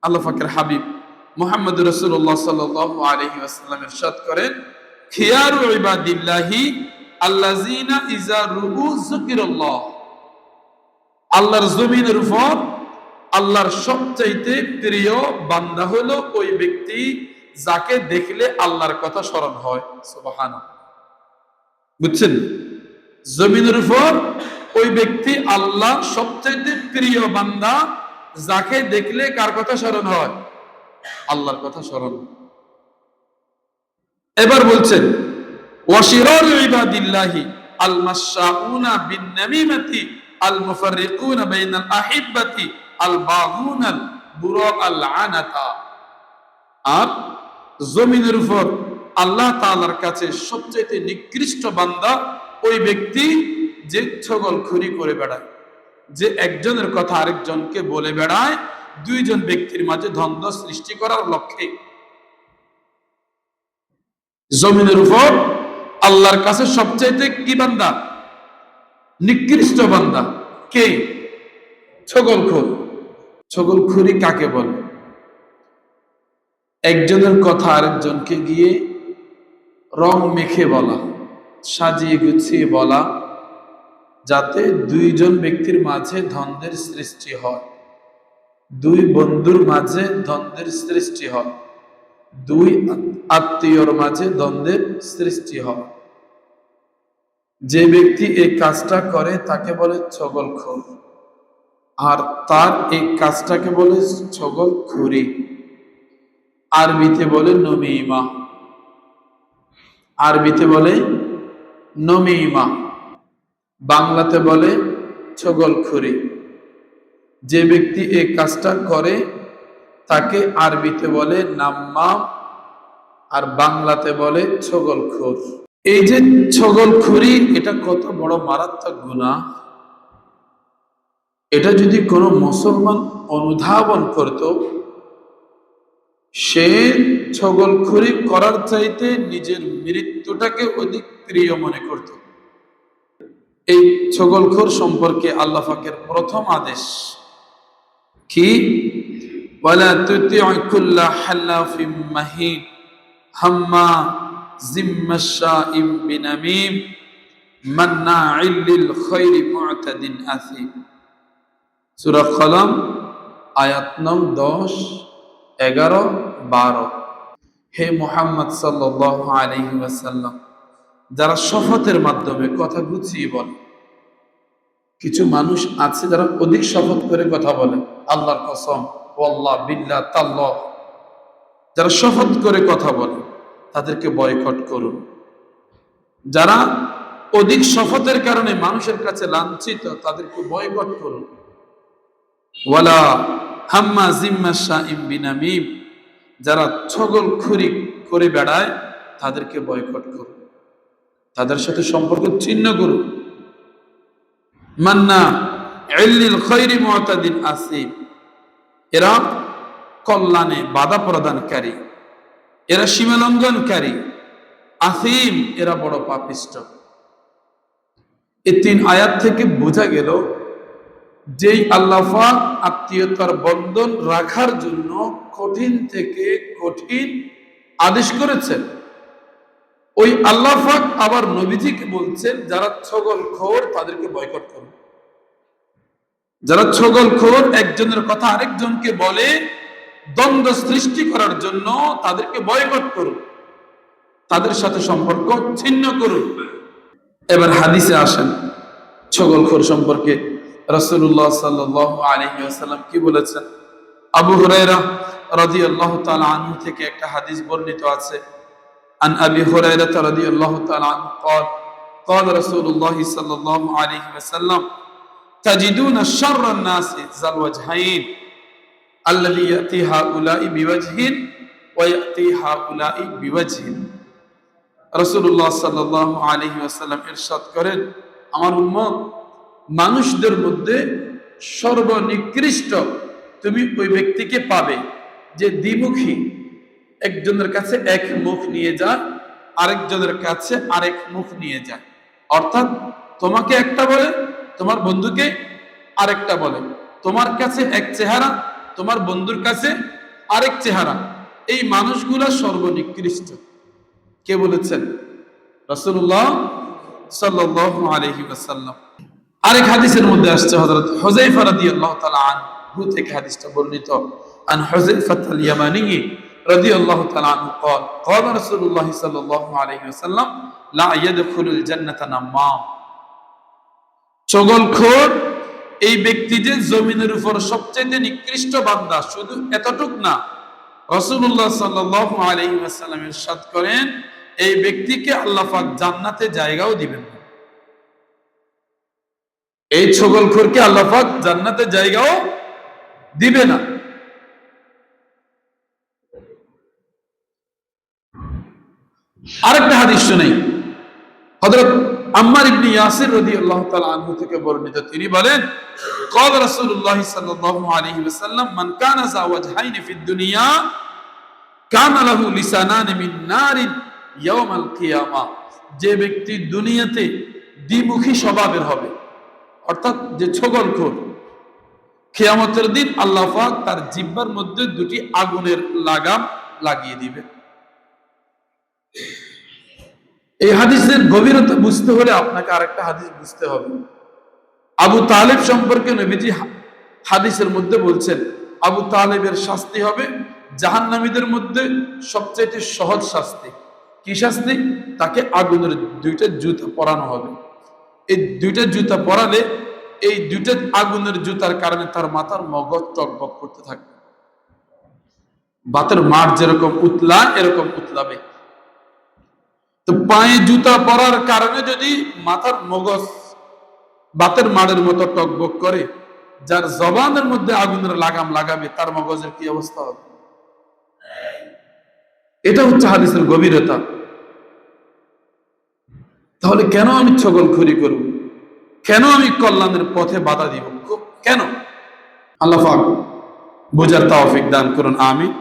আল্লাহ পাকের হাবিব মুহাম্মদ রাসূলুল্লাহ সাল্লাল্লাহু আলাইহি ওয়াসাল্লাম ইরশাদ করেন, খিয়ারু ইবাদিল্লাহি আল্লাযিনা ইযা রুউ যিকরাল্লাহ। আল্লাহর জমিনের উপর আল্লাহর সবচাইতে প্রিয় বান্দা হলো ওই ব্যক্তি যাকে দেখলে আল্লাহর কথা স্মরণ হয়। সুবহানাল্লাহ। বুঝছেন? জমিনের উপর ওই ব্যক্তি আল্লাহর সবচাইতে প্রিয় বান্দা যাকে দেখলে কার কথা স্মরণ হয়? আল্লাহর কথা স্মরণ। এবার বলছেন, ওয়াশিরারু ইবাদিল্লাহি আল মাশাউনা বিন নামিমাতি আল মুফাররিকুনা বাইনাল আহিব্বাতি আল বাগুনাল বুরা আল আনাতা। আর জমিনের উপর আল্লাহ তাআলার কাছে সবচেয়ে নিকৃষ্ট বান্দা ওই ব্যক্তি যে ছগলখুরি করে বেড়ায়, যে একজনের কথা আরেকজনকে বলে বেড়ায় দুইজন ব্যক্তির মাঝে দ্বন্দ্ব সৃষ্টি করার লক্ষ্যে। জমিনের উপর আল্লাহর কাছে সবচাইতে কি বান্দা? নিকৃষ্ট বান্দা কে? ছগলখোর। ছগলখুরি কাকে বলে? একজনের কথা আরেকজনকে গিয়ে রং মেখে বলা, সাজিয়ে গুছিয়ে বলা, যাতে দুইজন ব্যক্তির মাঝে দ্বন্দ্বের সৃষ্টি হয়, দুই বন্ধুর মাঝে দ্বন্দ্বের সৃষ্টি হয়, দুই আত্মীয়র মাঝে দ্বন্দ্বের সৃষ্টি হয়। যে ব্যক্তি এই কাজটা করে তাকে বলে ছগলখোর, আর তার এই কাজটাকে বলে ছগলখুরি। আরবিতে বলে নমিমা। আরবিতে বলে নমিমা, বাংলাতে বলে ছগলখুরি। যে ব্যক্তি এই কাজটা করে তাকে আরবিতে বলে নাম্মাম, আর বাংলাতে বলে ছগলখোর। এই যে ছগলখুরি, এটা কত বড় মারাত্মক গুনাহ। এটা যদি কোনো মুসলমান অনুধাবন করত, সে ছগলখুরি করার চাইতে নিজের মৃত্যুটাকে অধিক প্রিয় মনে করত। এই ছগলখোর সম্পর্কে আল্লাহ পাকের প্রথম আদেশ কি? ওয়ালা তুতিউ কুল্লা হাল্লাফিম মাহিন হাম্মাজিম মাশাইম বিনামিম মান্নাইল লিল খায়রি মু'তাদিন আসিম। সূরা কলম আয়াত নং 10, 11, 12। হে মুহাম্মদ সাল্লাল্লাহু আলাইহি ওয়াসাল্লাম, যারা শপথের মাধ্যমে কথা গুছিয়ে বলে, কিছু মানুষ আছে যারা অধিক শপথ করে কথা বলে, আল্লাহর কসম, ওয়াল্লাহ, বিল্লাহ, তাল্লাহ, যারা শপথ করে কথা বলে তাদেরকে বয়কট করুন। যারা অধিক শপথের কারণে মানুষের কাছে লাঞ্ছিত, তাদেরকে বয়কট করুন। ওয়ালা হাম্মাজিম মাশাইম বিনামিম, যারা ছগলখুরি করে বেড়ায় তাদেরকে বয়কট করুন, তাদের সাথে সম্পর্ক ছিন্ন করুন। মান্না ইল্লিল খায়রি মু'তাদিন আসিম, এরা কল্যাণে বাধা প্রদানকারী, এরা সীমা লঙ্ঘনকারী। আসিম, এরা বড় পাপিষ্ঠ। এই 3 আয়াত থেকে বোঝা গেল, যেই আল্লাহ পাক আত্মীয়তার বন্ধন রাখার জন্য কঠিন থেকে কঠিন আদেশ করেছেন, ওই আল্লাহ পাক আবার নবীজিকে বলছেন যারা ছগলখোর তাদেরকে বয়কট করুন। যারা ছগলখোর একজনের কথা আরেকজনকে বলে দ্বন্দ্ব সৃষ্টি করার জন্য, তাদেরকে বয়কট করুন, তাদের সাথে সম্পর্ক ছিন্ন করুন। এবার হাদিসে আসেন ছগলখোর সম্পর্কে রাসূলুল্লাহ সাল্লাল্লাহু আলাইহি ওয়াসাল্লাম কি বলেছেন। আবু হুরায়রা রাদিয়াল্লাহু তাআলা আনহু থেকে একটা হাদিস বর্ণিত আছে। عن أبي هريرة رضي الله تعالى عنه قال قال رسول الله صلى الله عليه وسلم تجدون شر الناس ذا الوجهين الذي يأتي هؤلاء بوجه ويأتي هؤلاء بوجه। রাসূলুল্লাহ সাল্লাল্লাহু আলাইহি ওয়াসাল্লাম ইরশাদ করেন, আমার উম্মত, মানুষদের মধ্যে সর্বনিকৃষ্ট তুমি ওই ব্যক্তিকে পাবে যে দ্বিমুখী, একজনের কাছে এক মুখ নিয়ে যায়, আরেকজনের কাছে আরেক মুখ নিয়ে যায়। অর্থাৎ তোমাকে একটা বলে, তোমার বন্ধুকে আরেকটা বলে, তোমার কাছে এক চেহারা, তোমার বন্ধুর কাছে আরেক চেহারা। এই মানুষগুলা সর্বনিকৃষ্ট। কে বলেছেন? রাসূলুল্লাহ সাল্লাল্লাহু আলাইহি ওয়াসাল্লাম। আরেক হাদিসের মধ্যে আসছে হযরত হুযায়ফা রাদিয়াল্লাহু তাআলা আনহু থেকে হাদিসটা বর্ণিত। আন হুযায়ফা আল ইয়ামানী রাদিয়াল্লাহু তাআলা আনহু قال قال رسول الله صلى الله عليه وسلم لا يدخل الجنة نمام। চগলখোর এই ব্যক্তি যে জমিনের উপর সবচেয়ে নিকৃষ্ট বান্দা, শুধু এতটুক না, রাসূলুল্লাহ সাল্লাল্লাহু আলাইহি ওয়াসাল্লাম ইরশাদ করেন এই ব্যক্তিকে আল্লাহ পাক জান্নাতে জায়গাও দিবেন না। এই ছগলখোরকে আল্লাহ পাক জান্নাতে জায়গাও দিবে না। আরেকটা হাদিস শুনাই, হযরত আম্মার ইবনে ইয়াসির রাদিয়াল্লাহু তাআলা আনহু থেকে বর্ণিত। তিনি বলেন قال رسول الله صلى الله عليه وسلم من كان ذا وجهين في الدنيا كان له لسانان من نار يوم القيامة। যে ব্যক্তি দুনিয়াতে দ্বিমুখী স্বভাবের হবে, অর্থাৎ যে ছগলখোর, কিয়ামতের দিন আল্লাহ পাক তার জিহ্বার মধ্যে দুটি আগুনের লাগাম লাগিয়ে দিবে। এই হাদিসের গভীরতা বুঝতে হলে আপনাকে আরেকটা হাদিস বুঝতে হবে। আবু তালেব সম্পর্কে নবীজি হাদিসের মধ্যে বলছেন আবু তালেবের শাস্তি হবে জাহান্নামীদের মধ্যে সবচেয়ে সহজ শাস্তি। কি শাস্তি? তাকে আগুনের দুইটা জুতা পরানো হবে। এই দুইটা জুতা পরালে এই দুইটা আগুনের জুতার কারণে তার মাথার মগজ টকবক করতে থাকবে। বাতের মাঠ যেরকম উতলায় এরকম উতলাবে। তো পায়ে জুতা পরার কারণে যদি মাথার মগজ বাতের মাড়ের মতো টকবক করে, যার জবানের মধ্যে আগুনের লাগাম লাগাবে তার মগজের কি অবস্থা হবে? এটা হচ্ছে হাদিসের গভীরতা। তাহলে কেন আমি ছগলখড়ি করব? কেন আমি কল্যাণের পথে বাধা দিব? কেন? আল্লাহ পাক বোঝার তৌফিক দান করুন, আমিন।